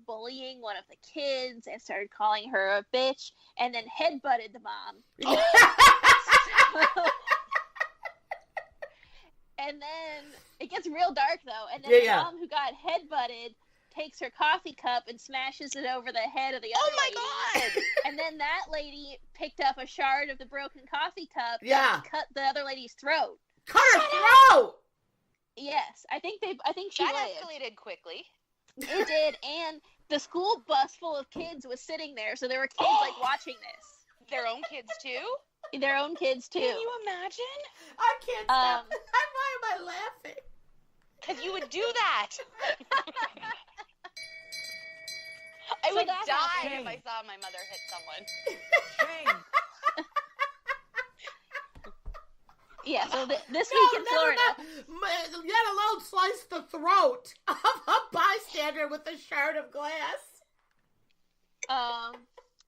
bullying one of the kids and started calling her a bitch, and then headbutted the mom. And then it gets real dark, though. And then the mom who got headbutted takes her coffee cup and smashes it over the head of the other lady. God! And then that lady picked up a shard of the broken coffee cup and cut the other lady's throat. Cut her throat! Yes, I think she that escalated quickly. It did, and the school bus full of kids was sitting there, so there were kids like watching this. Their own kids too? Their own kids too. Can you imagine? I can't stop. Why am I laughing? Because you would do that. I would die if I saw my mother hit someone. Shame. Yeah, so this week in Florida. Let alone slice the throat of a bystander with a shard of glass.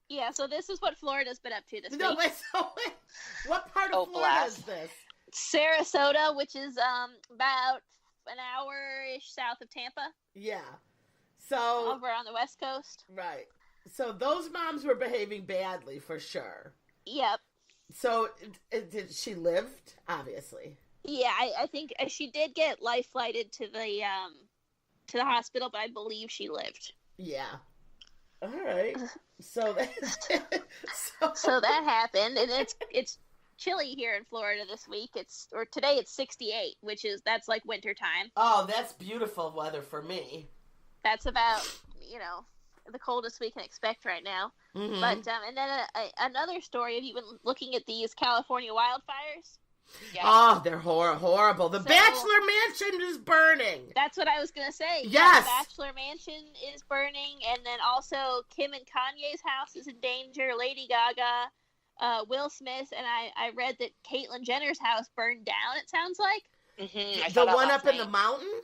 Yeah, so this is what Florida's been up to this week. Wait, what part of Florida is this? Sarasota, which is about an hour-ish south of Tampa. Yeah. So over on the West Coast. Right. So those moms were behaving badly for sure. Yep. So did she lived? Obviously. Yeah, I think she did get life flighted to the hospital, but I believe she lived. Yeah. All right. So that so that happened, and it's chilly here in Florida this week. Today it's 68, that's like winter time. Oh, that's beautiful weather for me. That's about, the coldest we can expect right now. Mm-hmm. But and then another story. Have you been looking at these California wildfires? Yeah. Oh, they're horrible. The Bachelor Mansion is burning. That's what I was going to say. Yes. Yeah, the Bachelor Mansion is burning, and then also Kim and Kanye's house is in danger, Lady Gaga, Will Smith, and I read that Caitlyn Jenner's house burned down, it sounds like. Mm-hmm. The one up in the mountain?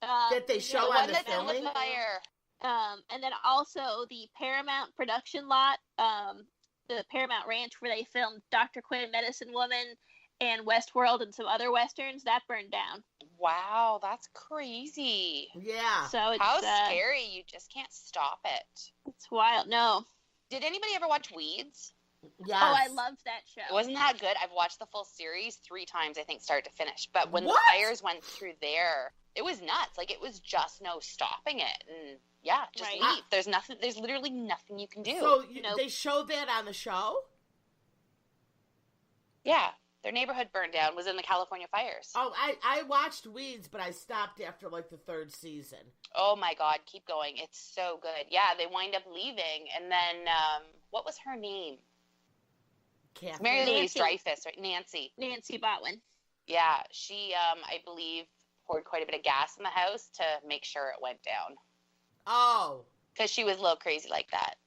That they show on the filming? Fire. And then also the Paramount production lot, the Paramount Ranch where they filmed Dr. Quinn, Medicine Woman, and Westworld and some other westerns, that burned down. Wow, that's crazy. Yeah. So it's how scary. You just can't stop it. It's wild. No. Did anybody ever watch Weeds? Yes. Oh, I loved that show. Wasn't that good? I've watched the full series 3 times, I think, start to finish. But when the fires went through there, it was nuts. Like, it was just no stopping it. And yeah, just leave. There's literally nothing you can do. So they showed that on the show? Yeah. Their neighborhood burned down, was in the California fires. Oh, I watched Weeds, but I stopped after like the 3rd season. Oh my God, keep going. It's so good. Yeah, they wind up leaving, and then, what was her name? Mary Louise Dreyfus, right? Nancy Botwin. Yeah, she, I believe, poured quite a bit of gas in the house to make sure it went down. Oh. Because she was a little crazy like that.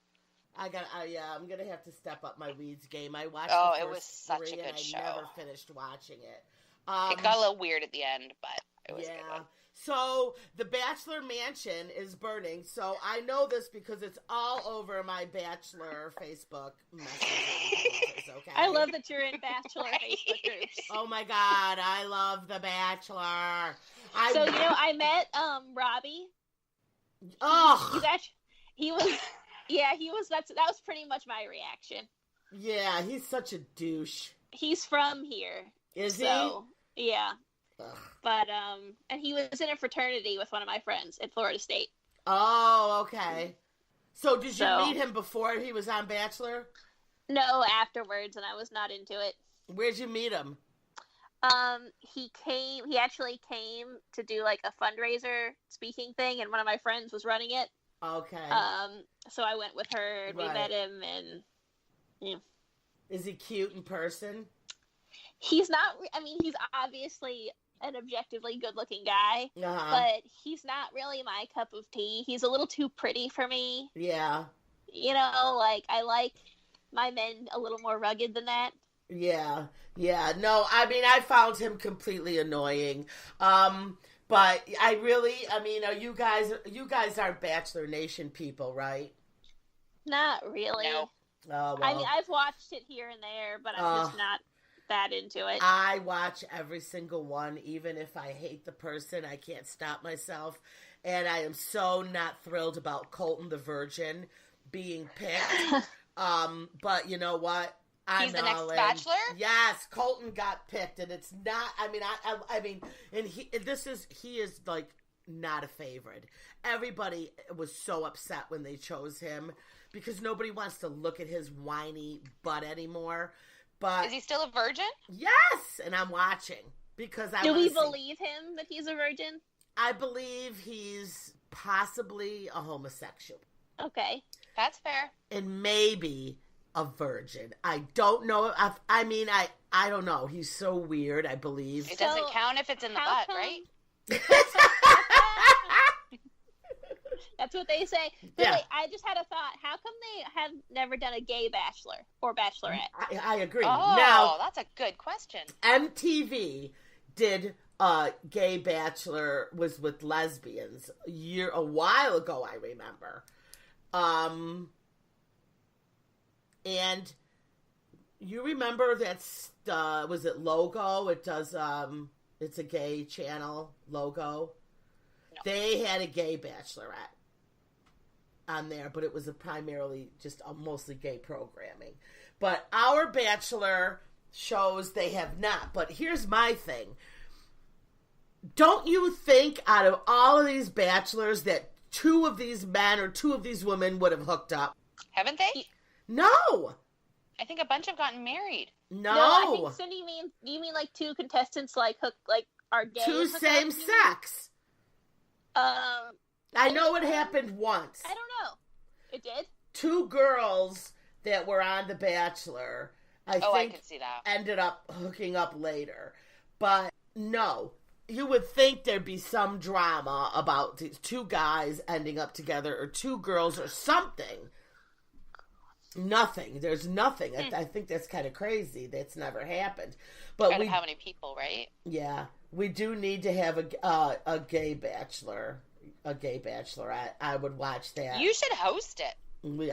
I'm gonna have to step up my Weeds game. I watched. It was such a good show. I never finished watching it. It got a little weird at the end, but it was a good one. So the Bachelor Mansion is burning. So I know this because it's all over my Bachelor Facebook messages. Okay. I love that you're in Bachelor Facebook groups. Oh my God, I love the Bachelor. I met Robbie. Oh. That was pretty much my reaction. Yeah, he's such a douche. He's from here. Is he? Yeah. Ugh. But, and he was in a fraternity with one of my friends at Florida State. Oh, okay. So did you meet him before he was on Bachelor? No, afterwards, and I was not into it. Where'd you meet him? He actually came to do like a fundraiser speaking thing, and one of my friends was running it. Okay. So I went with her, and we met him, and, Is he cute in person? He's not, he's obviously an objectively good-looking guy, but he's not really my cup of tea. He's a little too pretty for me. Yeah. I like my men a little more rugged than that. Yeah. No, I found him completely annoying. But you guys aren't Bachelor Nation people, right? Not really. No. Oh, well. I've watched it here and there, but I'm just not that into it. I watch every single one, even if I hate the person, I can't stop myself. and I am so not thrilled about Colton the Virgin being picked. But you know what? He's the next Bachelor? Yes, Colton got picked, and it's not. I mean, and he is like not a favorite. Everybody was so upset when they chose him because nobody wants to look at his whiny butt anymore. But is he still a virgin? Yes, and I'm watching because I. Do we believe him that he's a virgin? I believe he's possibly a homosexual. Okay, that's fair. And maybe a virgin. I don't know. I don't know. He's so weird. I believe it doesn't count if it's in the butt, right? That's what they say. But yeah. Wait, I just had a thought. How come they have never done a gay bachelor or bachelorette? I agree. Oh, now, that's a good question. MTV did gay bachelor was with lesbians a while ago, I remember. And you remember that was it Logo? It does it's a gay channel, Logo. No. They had a gay bachelorette on there, but it was primarily just mostly gay programming. But our Bachelor shows they have not. But here's my thing. Don't you think out of all of these bachelors that 2 of these men or 2 of these women would have hooked up? Haven't they? No. I think a bunch have gotten married. No, I think Cindy you mean like 2 contestants like are gay? 2 same sex. I know it happened once. I don't know. It did? 2 girls that were on The Bachelor, I could see that. ended up hooking up later. But no, you would think there'd be some drama about these 2 guys ending up together or 2 girls or something. Nothing. There's nothing. I think that's kind of crazy. That's never happened. But how many people, right? Yeah, we do need to have a gay bachelor, a gay bachelorette. I would watch that. You should host it.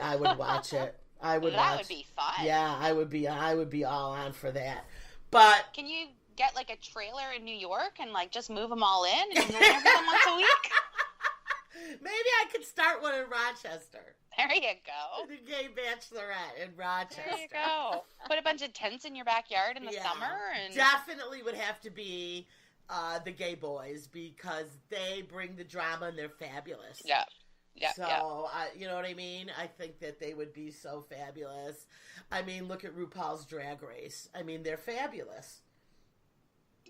I would watch it. That would be fun. Yeah, I would be all on for that. But can you get like a trailer in New York and like just move them all in and move them once a week? Maybe I could start one in Rochester. There you go. The gay bachelorette in Rochester. There you go. Put a bunch of tents in your backyard in the summer. And definitely would have to be the gay boys because they bring the drama and they're fabulous. Yeah. Yeah. So, you know what I mean? I think that they would be so fabulous. I mean, look at RuPaul's Drag Race. I mean, they're fabulous.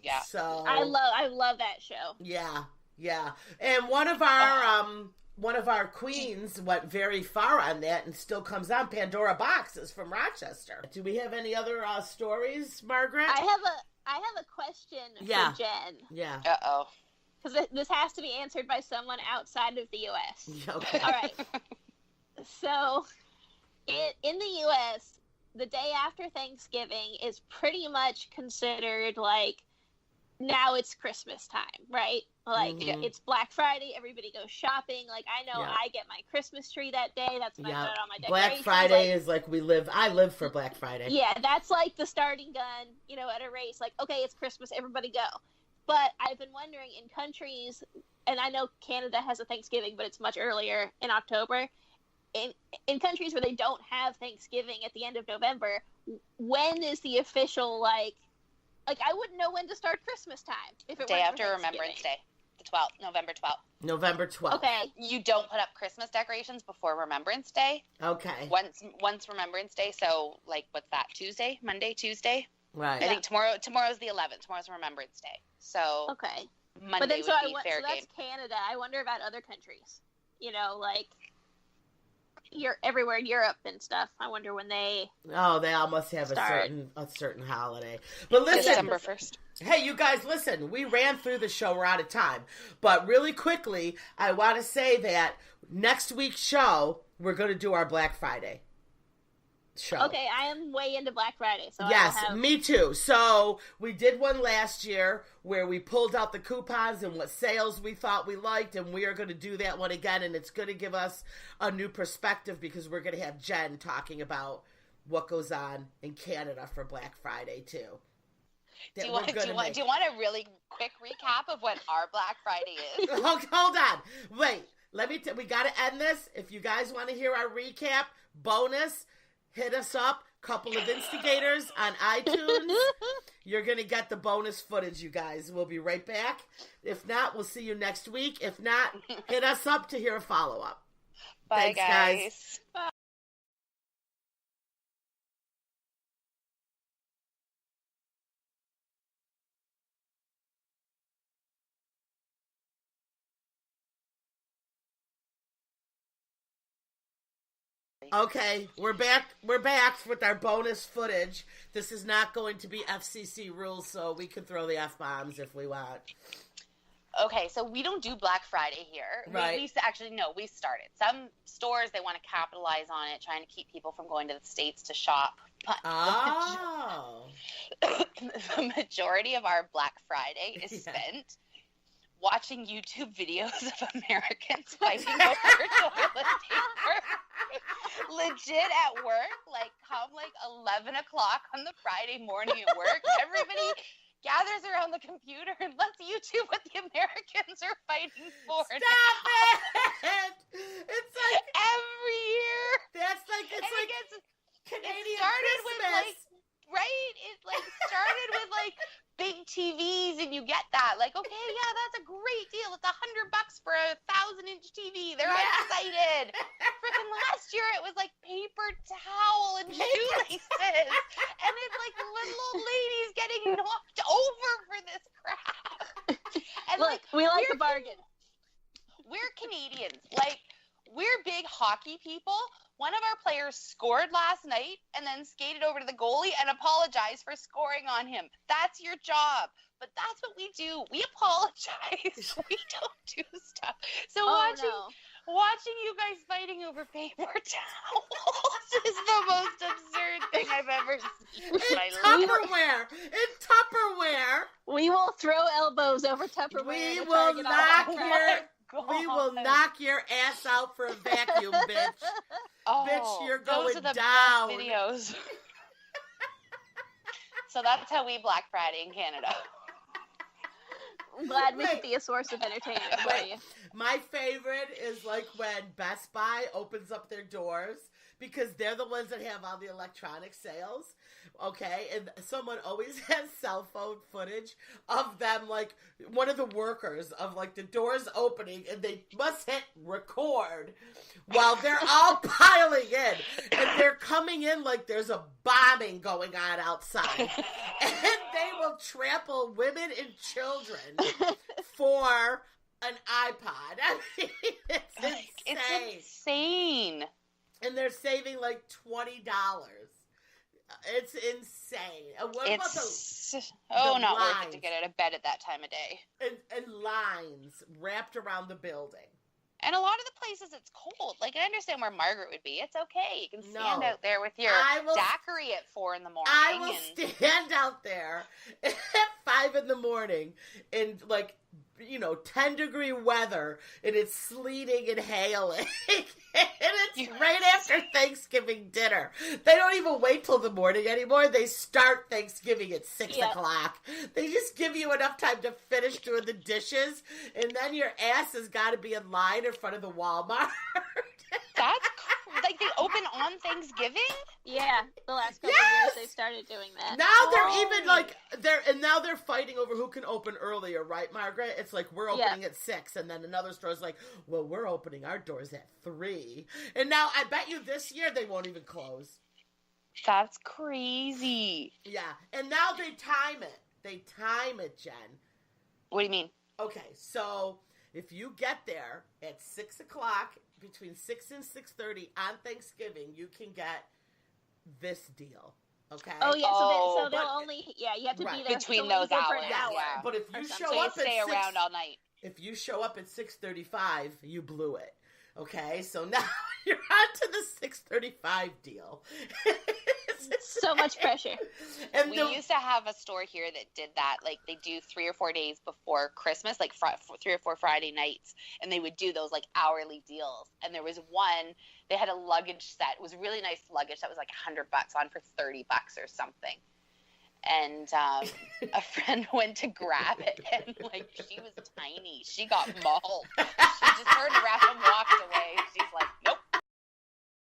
Yeah. So I love that show. Yeah. Yeah. And one of our queens went very far on that and still comes on. Pandora Box is from Rochester. Do we have any other stories, Margaret? I have a question for Jen. Yeah. Uh-oh. Because this has to be answered by someone outside of the U.S. Okay. All right. So, in the U.S., the day after Thanksgiving is pretty much considered like, now it's Christmas time, right? Like, it's Black Friday, everybody goes shopping. Like, I know I get my Christmas tree that day. That's when I put it on my decorations. Black Friday is like I live for Black Friday. Yeah, that's like the starting gun, at a race. Like, okay, it's Christmas, everybody go. But I've been wondering in countries, and I know Canada has a Thanksgiving, but it's much earlier in October. In countries where they don't have Thanksgiving at the end of November, when is the official, like I wouldn't know when to start Christmas time if it day after Remembrance Day, the 12th, November 12th. November 12th. Okay. You don't put up Christmas decorations before Remembrance Day. Okay. Once Remembrance Day, so like what's that? Monday, Tuesday. Right. I think tomorrow's the 11th. Tomorrow's Remembrance Day. So okay. Monday but then, would be fair game. So that's Canada. I wonder about other countries. Like you're everywhere in Europe and stuff. I wonder when they. Oh, they all must have a certain holiday. But listen, December 1st. Hey, you guys, listen. We ran through the show. We're out of time, but really quickly, I want to say that next week's show we're going to do our Black Friday show. Okay, I am way into Black Friday. So yes, me too. So we did one last year where we pulled out the coupons and what sales we thought we liked, and we are going to do that one again, and it's going to give us a new perspective because we're going to have Jen talking about what goes on in Canada for Black Friday too. that Do you we're want going to make. do you want a really quick recap of what our Black Friday is? Hold on. Wait. We got to end this. If you guys want to hear our recap, bonus, hit us up. Couple of instigators on iTunes. You're going to get the bonus footage, you guys. We'll be right back. If not, we'll see you next week. If not, hit us up to hear a follow-up. Bye, Thanks, guys. Bye. Okay, we're back. We're back with our bonus footage. This is not going to be FCC rules, so we can throw the F-bombs if we want. Okay, so we don't do Black Friday here. Right. We started. Some stores, they want to capitalize on it, trying to keep people from going to the States to shop. But the majority of our Black Friday is spent watching YouTube videos of Americans fighting over toilet paper. Legit at work, come 11 o'clock on the Friday morning at work, everybody gathers around the computer and lets YouTube what the Americans are fighting for. Stop it! It's like every year. That's like Canadian Christmas. It started with big TVs, and you get that. Okay, yeah, that's a great deal. It's $100 for a 1,000-inch TV. They're all excited. Freaking last year, it was paper towel and shoelaces, and it's little old ladies getting knocked over for this crap. And look, we like the bargain. We're Canadians. We're big hockey people. One of our players scored last night and then skated over to the goalie and apologized for scoring on him. That's your job. But that's what we do. We apologize. We don't do stuff. So watching you guys fighting over paper towels is the most absurd thing I've ever seen in my life. In Tupperware. We will throw elbows over Tupperware. We will knock your ass out for a vacuum, bitch. Bitch, you're going those are the down. Best videos. So that's how we Black Friday in Canada. I'm glad we could be a source of entertainment for you. My favorite is when Best Buy opens up their doors, because they're the ones that have all the electronic sales. Okay, and someone always has cell phone footage of them, one of the workers of the doors opening, and they must hit record while they're all piling in, and they're coming in like there's a bombing going on outside, and they will trample women and children for an iPod. I mean, it's insane. It's insane. And they're saving $20. It's insane. What about the not lines? worth it to get out of bed at that time of day. And lines wrapped around the building. And a lot of the places it's cold. I understand where Margret would be. It's okay. You can stand out there with your daiquiri at 4 in the morning. I will stand out there at 5 in the morning in 10-degree weather, and it's sleeting and hailing. And it's right after Thanksgiving dinner. They don't even wait till the morning anymore. They start Thanksgiving at 6 o'clock. They just give you enough time to finish doing the dishes, and then your ass has got to be in line in front of the Walmart. That's they open on Thanksgiving? Yeah, the last couple years they started doing that. Now they're even now they're fighting over who can open earlier, right, Margaret? It's we're opening at 6, and then another store's well, we're opening our doors at 3. And now I bet you this year they won't even close. That's crazy. Yeah, and now they time it. They time it, Jen. What do you mean? Okay, so if you get there at 6 o'clock, between 6 and 6:30 on Thanksgiving, you can get this deal. Okay. Oh yeah, so they'll only you have to be there between those hours. Yeah. But if you show up stay around all night. If you show up at 6:35, you blew it. Okay, so now you're on to the 6:35 deal. So much pressure. And we used to have a store here that did that. They do 3 or 4 days before Christmas, 3 or 4 Friday nights, and they would do those hourly deals. And there was one, they had a luggage set. It was really nice luggage that was $100 on for $30 or something. and a friend went to grab it, and like she was tiny. She got mauled. She just turned around and walked away. She's like,